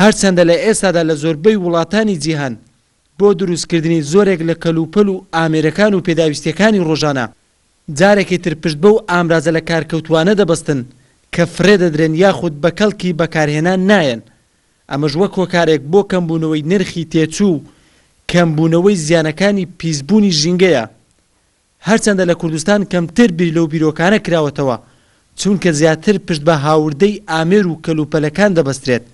هەرچەندە لە ئێستادا لە زۆربەی وڵاتانی جیهان بۆ دروستکردنی زۆرێک لە کەلوپەل و ئامێرەکان و پێداویستیەکانی ڕۆژانە جارێکی تر پشت بەو ئامرازە لە کارکەوتوانە دەبەستن کە فرێ دەدرێن یاخود بە کەڵکی بەکارهێنان نایەن. ئەمەش وەک هۆکارێک بۆ کەمبوونەوەی نرخی تێچوو کەمبوونەوەی زیانەکانی پیسبوونی ژینگەیە. هەرچەندە لە کوردستان کەمتر بیر لەو بیرۆکانە کراوەتەوە چونکە زیاتر پشت بە هاوردەی ئامێر و کەلوپەلەکان دەبەسترێت.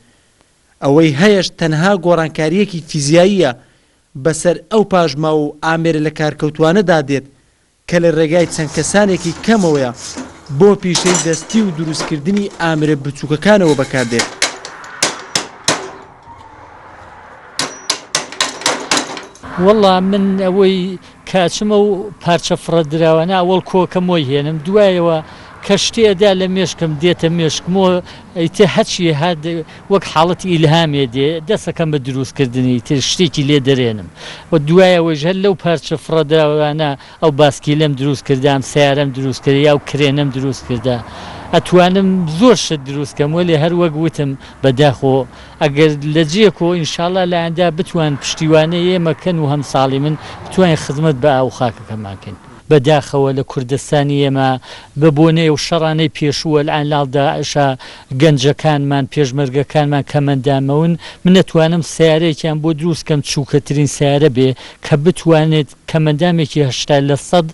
ئەوەی هەیەش تەنها گۆڕانکاریەکی فیزیاییە بەسەر ئەو پاژما و ئامێرە لە کارکەوتوانەدا دێت کە لە ڕێگای چەند کەسانێکی کەمەوەیە بۆ پیشەی دەستی و دروستکردنی ئامێرە بچووکەکانەوە بەکاردێت. والله من ئەوەی کاچمە و پارچە فڕەدراوانە ئەوڵ کۆکەمۆی هێنم دوایەوە کە شتێدا لە مێشکم دێتە مێشکمەوە ئیتر هەچی هات وەک حاڵەتی ئیلهامێ دێ دەستەکەم بە دروستکردنی تر شتێکی لێ دەرێنم و دوایەوەش هەر لەو پارچە فڕەدراوانە ئەو باسکی لەم دروست کردام سیارەم دروست کرد یا و کرێنەم دروست کردا ئەتوانم زۆر شت دروستکەم وەێ هەر وەک وتم بەداخۆ ئەگەر لە جێکۆ ئینشاءڵڵا لایەندا بتوان پشتیوانەی ئێمەکەن و هەم ساڵی من بتوانین خزمەت بە ئاو خاکەکەماکەین. بەداخەوە لە کوردستانی ئێمە بە بۆنەی و شەڕانەی پێشووە لەعان لاڵداعشە گەنجەکانمان پێشمەرگەکانمان کەمەندامەون من نەتوانم سیارەیەکیان بۆ دروستکەم چووکەترین سیارە بێ کە بتوانێت کەمەندامێکی 80%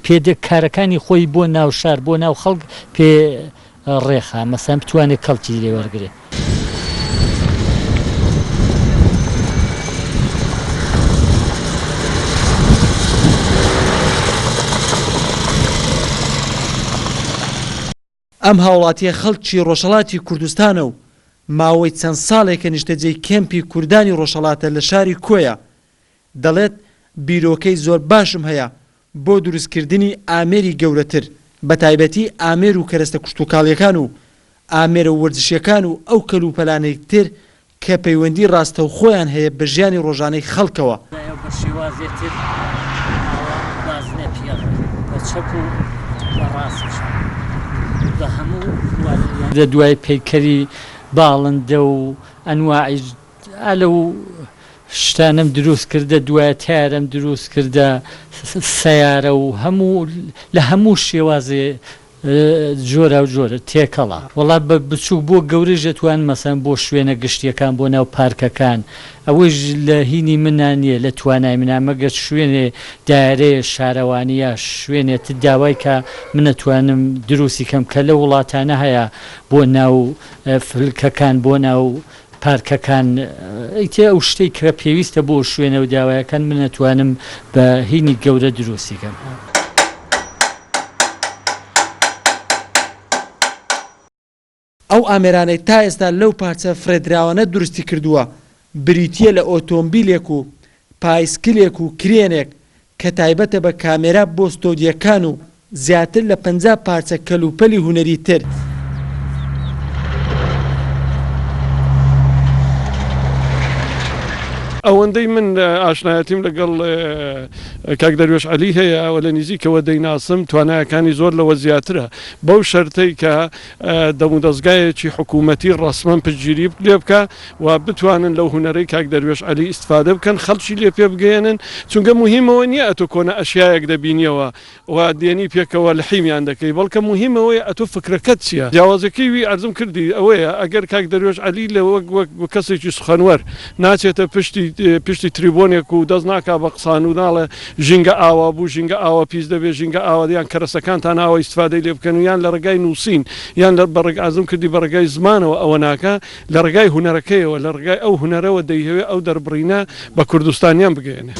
پێدە کارەکانی خۆی بۆ ناو شار بۆ ناو خەڵک پێ ڕێخا مەسەن بتوانێت کەڵکی لێ وەرگێت. ئەم هاوڵاتیە خەڵکی ڕۆژهەڵاتی کوردستانە و ماوەی چەند ساڵێکە نیشتەجێی کەمپی کوردانی ڕۆژهەڵاتە لە شاری کۆیە دەڵێت بیرۆکەی زۆر باشم هەیە بۆ دروستکردنی ئامێری گەورەتر بە تایبەتی ئامێر و کەرەستە کوشتوکاڵیەکان و ئامێرە وەرزشیەکان و ئەو کەلوپەلانەی تر کە پەیوەندی ڕاستە و خۆیان هەیە بە ژیانی ڕۆژانەی خەڵکەوە. دوای پەیکەری باڵندە و ئەنواعی ئەلە و شتانم دروست کردە دوایە تارم دروست کردە سەیارە و هەموو لە هەموو شێوازێ جۆرە و جۆرە تێکەڵا وڵات بە بچوو بۆ گەورەی دەتوان مەسەن بۆ شوێنە گشتیەکان بۆ ناو پارکەکان ئەوەش لە هینی منانیە لە توانای منامەگە شوێنێ دایرەیە شارەوانیە شوێنێت داوای کە منەتوانم دروستی کەم کە لە وڵاتانە هەیە بۆ ناو فلکەکان بۆ ناو پارکەکان ئیتە ئەو شتێک کە پێویستە بۆ شوێنە و داوایەکان منەتوانم بە هینی گەورە دروستی کەم. ئەو ئامێرانەی تا ئێستا لەو پارچە فرێدراوانە دروستی کردووە بریتیە لە ئۆتۆمبیلێک و پایسکلێک و کرێنێک کە تایبەتە بە کامێرا بۆ ستۆدیەکان و زیاتر لە 50 پارچە کەلوپەلی هونەری تر. ئەوەندەی من ئاشنایەتیم لەگەڵ کاک دەروێش عەلی هەیە ئەوە لە نزیکەوە دەیناسم توانایەکانی زۆر لەوە زیاترە بەو شەرتەی کە دەمودەستگایەکی حکوومەتی ڕەسمەن پشتگیری لێ بکە و بتوانن لەو هونەرەی کاک دەروێش عەلی ئیستفادە بکەن خەڵکی لێ پێ بگەێنن چونکە مهمەوە نییە ئەتۆ کۆنە ئەشیایەک دەبینیەوە و دێنی پێکەوە لە حیمیان دەکەی بەڵکە مهمەوەی ئەتۆ فکرەکەت چییە جیاوازەکەی وی ئەرزم کردی ئەوەیە ئەگەر کاک دەروێش عەلی لە وەک کەسێکی سخەنوەر ناچێتە پشتی تریبۆنێک و دەست ناکا بە قسان و ناڵێ ژینگە ئاوا بوو ژینگە ئاوا پیس دەبێت ژینگە ئاوادیان کەرەسەکانتان ئاوە ئیستفادەی لێ بکەن و یان لە ڕێگای نووسین یان لە بەڕێک ئازم کردی بە ڕێگای زمانەوە ئەوە ناکە لە ڕێگای هونەرەکەیەوە لە ڕێگای ئەو هونەرەوە دەیهەوێت ئەو دەربڕینە بە کوردستانیان بگەێنێ.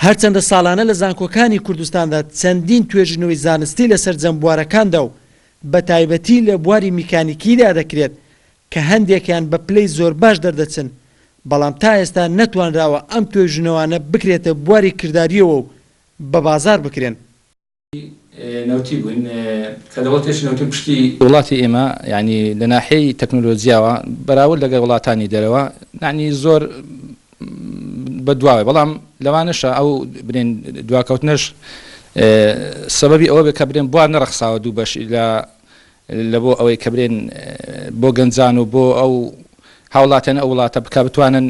هەرچەندە ساڵانە لە زانکۆکانی کوردستاندا چەندین توێژینەوەی زانستی لەسەر جەمبوارەکاندا و بە تایبەتی لە بواری میکانیکیدا دەکرێت کە هەندێکیان بە پلەی زۆر باش دەردەچن بەڵام تا ئێستا نەتوانراوە ئەم توێژینەوانە بکرێتە بواری کرداریەوە و بە بازار بکرێن. نەوتی بوون کە دەوڵەتێش نەوتیم پشتی وڵاتی ئێمە یعنی لە ناحیەی تەکنۆلۆژیاوە بەراورد لەگەڵ وڵاتانی دەرەوە یعنی زۆر بەدواوێ بەڵام لەوانەشە ئەو برێن دواکەوتنەش سەبەبی ئەوە بێ کە برێن بوار نەڕەخساوە دوو بەش لە بۆ ئەوەی کە برێن بۆ گەنجان و بۆ ئەو هاوڵاتیان ئەو وڵاتە بکە بتوانن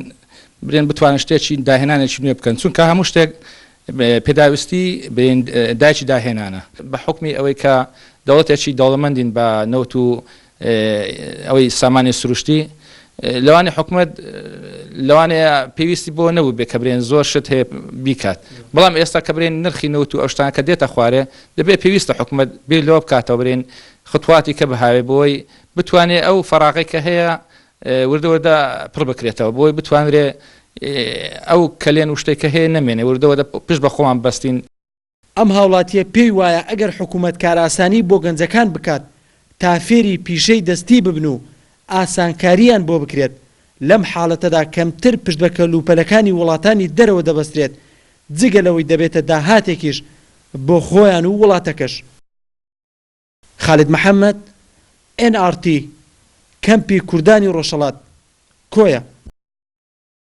برێن بتوانن شتێکی داهێنانێکی نوێ بکەن چونکە هەموو شتێک پێداویستی برێن دایکی داهێنانە بە حکمی ئەوەی کە دەوڵەتێکی دەوڵەمەندین بە نەوت و ئەوەی سامانی سروشتی لەوانێ حکومت لەوانەیە پێویستی بۆ نەبوو بێ کە برێن زۆر شت هەیە بیکات بەڵام ئێستا کە برێن نرخی نەوت و ئەو شتانە کە دێتە خوارێ دەبێت پێویستە حکومت بێ لەوە بکاتەوە برێن خطواتی کە بەهاوێ بۆی بتوانێت ئەو فەراغی کە هەیە وردەوەدا پڕ بکرێتەوە بۆی بتوانرێ ئەو کەلێن و شتێک کە هەیە نەمێنێ وردەوەدا پشت بە خۆمان بەستین. ئەم هاوڵاتیە پێی وایە ئەگەر حکوومەت کاراسانی بۆ گەنجەکان بکات تا فێری پیشەی دەستی ببن و ئاسانکاریان بۆ بکرێت لەم حاڵەتەدا کەمتر پشت بە کەلوپەلەکانی وڵاتانی دەرەوە دەبەسترێت جگەلەوەی دەبێتە داهاتێکیش بۆ خۆیان و وڵاتەکەش. خالد محەممەد NRT کەمپی کوردانی ڕۆژهەڵات کۆیە.